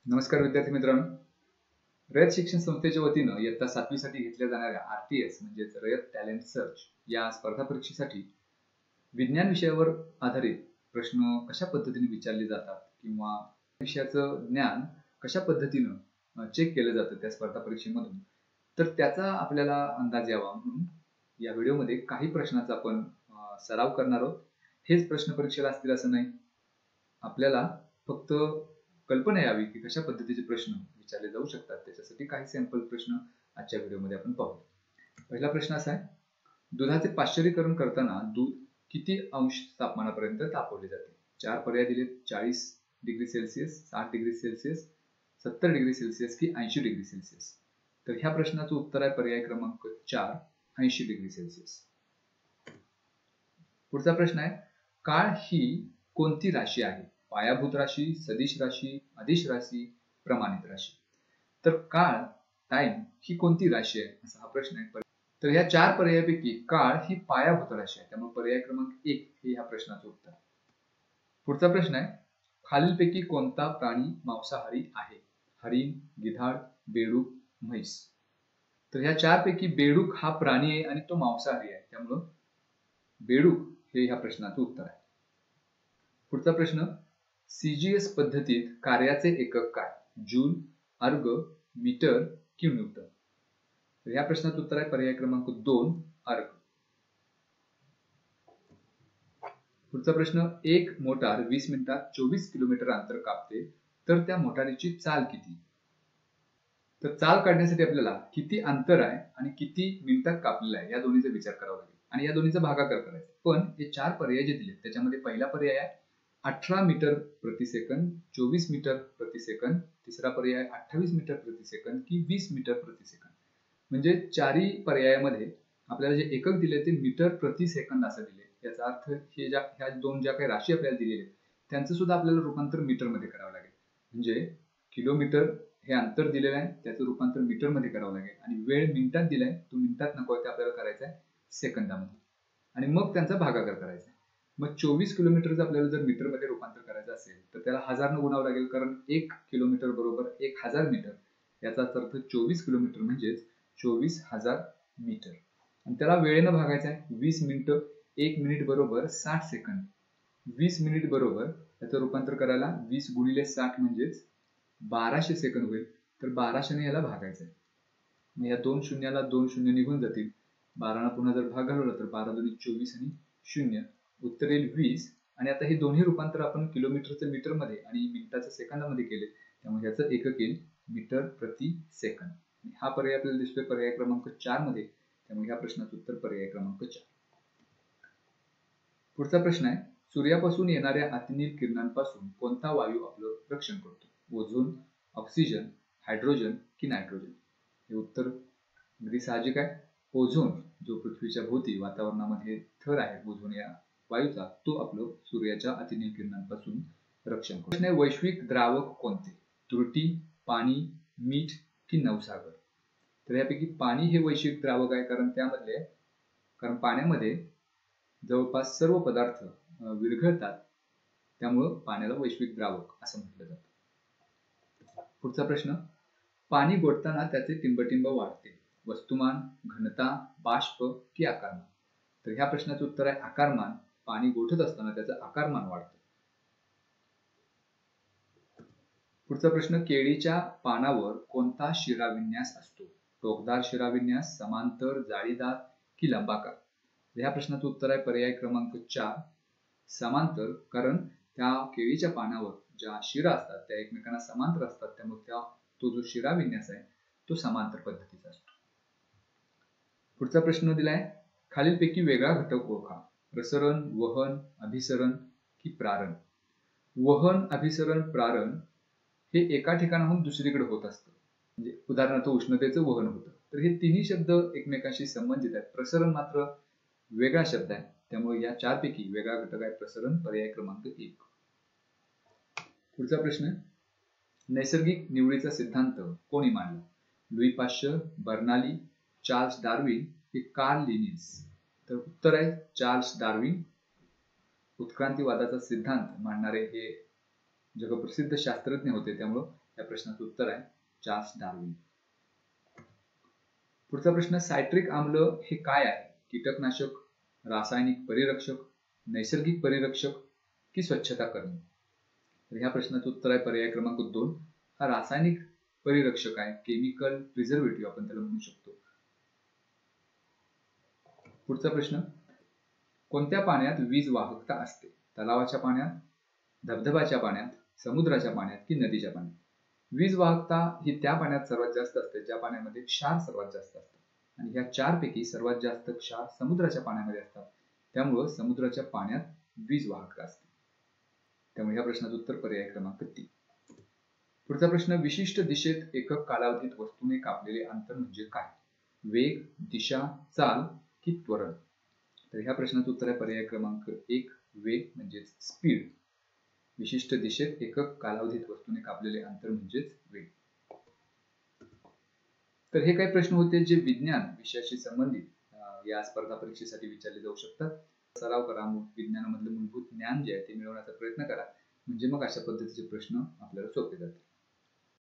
नमस्कार विद्यार्थी मित्रांनो, रयत शिक्षण संस्थेच्या वतीनं इयत्ता 7वी साठी घेतल्या जाणाऱ्या RTS म्हणजेच रयत टॅलेंट सर्च या स्पर्धा परीक्षेसाठी विज्ञान विषयावर आधारित प्रश्न कशा पद्धतीने विचारले जातात किंवा विषयाचं ज्ञान कशा पद्धतीनं चेक केलं जातं त्या स्पर्धा परीक्षेमधून, तर त्याचा आपल्याला अंदाज यावा म्हणून या व्हिडिओमध्ये काही प्रश्नांचा आपण सराव करणार आहोत. हेच प्रश्न परीक्षेला असतील असं नाही, आपल्याला फक्त कल्पना यावी की कशा पद्धतीचे प्रश्न विचारले जाऊ शकतात. त्याच्यासाठी काही सॅम्पल प्रश्न आजच्या व्हिडिओमध्ये आपण पाहू. पहिला प्रश्न असा आहे, दुधाचे पाश्चरीकरण करताना दूध किती अंश तापमानापर्यंत तापवले जाते? 4 पर्याय दिलेत: 40 degree Celsius, 60 degree Celsius, 70 degree Celsius की 80 डिग्री सेल्सिअस. तर ह्या प्रश्नाचं उत्तर आहे पर्याय क्रमांक 4, 80 डिग्री सेल्सिअस. पुढचा प्रश्न आहे, काळ ही कोणती राशी आहे? पायाभूत राशी, सदिश राशी, अदिश राशी, प्रमाणित राशी. तर काळ, टाइम ही कोणती राशी आहे असा हा प्रश्न आहे. तर ह्या 4 पर्यायापैकी काळ ही पायाभूत राशी आहे, त्यामुळे पर्याय क्रमांक 1 हे ह्या प्रश्नाचं उत्तर. पुढचा प्रश्न आहे, खालीलपैकी कोणता प्राणी मांसाहारी आहे? हरिण, गिधाड, बेडूक, म्हैस. तर ह्या 4 पैकी बेडूक हा प्राणी आहे आणि तो मांसाहारी आहे, त्यामुळं बेडूक हे ह्या प्रश्नाचं उत्तर आहे. पुढचा प्रश्न, CGS पद्धतीत कार्याचे एकक काय? जूल, अर्ग, मीटर की न्यूटन. तर ह्या प्रश्नाचं उत्तर आहे पर्याय क्रमांक 2, अर्ग. पुढचा प्रश्न, एक मोटार 20 मिनिटात 24 किलोमीटर अंतर कापते, तर त्या मोटारीची चाल किती? तर चाल काढण्यासाठी आपल्याला किती अंतर आहे आणि किती मिनिटात कापलेलं आहे या दोन्हीचा विचार करावा लागेल आणि या दोन्हीचा भागाकार करायचा. पण हे 4 पर्याय जे दिले त्याच्यामध्ये पहिला पर्याय आहे 18 मीटर प्रति सेकंद, 24 मीटर प्रति सेकंद, तिसरा पर्याय 28 मीटर प्रति सेकंद की 20 मीटर प्रति सेकंद. म्हणजे 4ही पर्यायामध्ये आपल्याला जे एकक दिले ते मीटर प्रति सेकंद असं दिले. याचा अर्थ हे ह्या दोन ज्या काही राशी आपल्याला दिलेले त्यांचं सुद्धा आपल्याला रूपांतर मीटर मध्ये करावं लागेल. म्हणजे किलोमीटर हे अंतर दिलेलं आहे त्याचं रूपांतर मीटर मध्ये करावं लागेल आणि वेळ मिनिटात दिलाय तो मिनिटात नको आहे, ते आपल्याला करायचा आहे सेकंदामध्ये आणि मग त्यांचा भागाकार करायचा. मग 24 किलोमीटरचं आपल्याला जर मीटर मध्ये रूपांतर करायचं असेल तर त्याला 1000 ने गुणावं लागेल, कारण 1 किलोमीटर बरोबर 1000 मीटर. याचा अर्थ 24 किलोमीटर म्हणजेच 24,000 मीटर. आणि त्याला वेळेनं भागायचं आहे. 20 मिनिटं, 1 मिनिट बरोबर 60 सेकंद. 20 मिनिट बरोबर त्याचं रूपांतर करायला 20 गुणिले 60 म्हणजेच 1200 सेकंद होईल. तर 1200 ने याला भागायचं आहे. मग या 2 शून्याला 2 शून्य निघून जातील. 12 ना पुन्हा जर भाग घालवला तर 12 दुनी 24 आणि 0 उत्तर येईल 20. आणि आता हे दोन्ही रूपांतर आपण किलोमीटरचं मीटर मध्ये आणि मिनिटाचं सेकंदामध्ये केले, त्यामुळे याचं एकक येईल मीटर प्रति सेकंद. हा पर्याय आपल्याला दिसतोय पर्याय क्रमांक 4 मध्ये, त्यामुळे ह्या प्रश्नाचं उत्तर पर्याय क्रमांक 4. पुढचा प्रश्न आहे, सूर्यापासून येणाऱ्या अतिनील किरणांपासून कोणता वायू आपलं रक्षण करतो? ओझोन, ऑक्सिजन, हायड्रोजन की नायट्रोजन. हे उत्तर अगदी साहजिक आहे. ओझोन जो पृथ्वीच्या भोवती वातावरणामध्ये थर आहे ओझोन या वायूचा, तो आपलं सूर्याच्या अतिनील किरणांपासून रक्षण करतो. प्रश्न आहे, वैश्विक द्रावक कोणते? त्रुटी, पाणी, मीठ की नवसागर. तर यापैकी पाणी हे वैश्विक द्रावक आहे, कारण पाण्यामध्ये जवळपास सर्व पदार्थ विरघळतात, त्यामुळं पाण्याला वैश्विक द्रावक असं म्हटलं जातं. पुढचा प्रश्न, पाणी गोठताना त्याचे टिंबटिंब वाढते. वस्तुमान, घनता, बाष्प की आकारमान. तर ह्या प्रश्नाचं उत्तर आहे आकारमान. पाणी गोठत असताना त्याचं आकारमान वाढतं. पुढचा प्रश्न, केळीच्या पानावर कोणता शिराविन्यास असतो? टोकदार शिराविन्यास, समांतर, जाळीदार की लंबाकार. ह्या प्रश्नाचं उत्तर आहे पर्याय क्रमांक 4, समांतर. कारण त्या केळीच्या पानावर ज्या शिरा असतात त्या एकमेकांना समांतर असतात, त्यामुळे तो जो शिराविन्यास आहे तो समांतर पद्धतीचा असतो. पुढचा प्रश्न दिलाय, खालीलपैकी वेगळा घटक ओळखा. प्रसरण, वहन, अभिसरण की प्रारण. वहन, अभिसरण, प्रारण हे एका ठिकाणाहून दुसरीकडे होत असतं. म्हणजे उदाहरणार्थ उष्णतेचं वहन होतं. तर हे तिन्ही शब्द एकमेकांशी संबंधित आहेत. प्रसरण मात्र वेगळा शब्द आहे, त्यामुळे या 4 पैकी वेगळा घटक आहे प्रसरण, पर्याय क्रमांक 1. पुढचा प्रश्न, नैसर्गिक निवडीचा सिद्धांत कोणी मांडला? Louis Pasteur, Barnali, Charles Darwin की कार्ल लिनियस. तर उत्तर आहे चार्ल्स डार्विन. उत्क्रांतीवादाचा सिद्धांत मांडणारे हे जगप्रसिद्ध शास्त्रज्ञ होते, त्यामुळे या प्रश्नाचं उत्तर आहे चार्ल्स डार्विन. पुढचा प्रश्न, सायट्रिक आम्ल हे काय आहे? कीटकनाशक, रासायनिक परिरक्षक, नैसर्गिक परिरक्षक की स्वच्छता करणे? तर ह्या प्रश्नाचं उत्तर आहे पर्याय क्रमांक 2, हा रासायनिक परिरक्षक आहे. केमिकल प्रिझर्वेटिव्ह आपण त्याला म्हणू शकतो. पुढचा प्रश्न, कोणत्या पाण्यात वीज वाहकता असते? तलावाच्या पाण्यात, धबधब्याच्या पाण्यात, समुद्राच्या पाण्यात की नदीच्या पाण्यात? वीज वाहकता ही त्या पाण्यात सर्वात जास्त असते ज्या पाण्यामध्ये क्षार सर्वात जास्त असतात आणि ह्या 4 पैकी सर्वात जास्त क्षार समुद्राच्या पाण्यामध्ये असतात. त्यामुळे समुद्राच्या पाण्यात वीज वाहकता असते. त्यामुळे ह्या प्रश्नाचं उत्तर पर्याय क्रमांक 3. पुढचा प्रश्न, विशिष्ट दिशेत एकक कालावधीत वस्तूने कापलेले अंतर म्हणजे काय? वेग, दिशा, चाल की त्वरण? तर ह्या प्रश्नाचं उत्तर आहे पर्याय क्रमांक 1, वेग म्हणजेच स्पीड. विशिष्ट दिशेत एकक कालावधीत वस्तूने कापलेले अंतर म्हणजेच वेग. तर हे काही प्रश्न होते जे विज्ञान विषयाशी संबंधित या स्पर्धा परीक्षेसाठी विचारले जाऊ शकतात. सराव करा, विज्ञानामधले मूलभूत ज्ञान जे आहे ते मिळवण्याचा प्रयत्न करा, म्हणजे मग अशा पद्धतीचे प्रश्न आपल्याला सोपे जातील.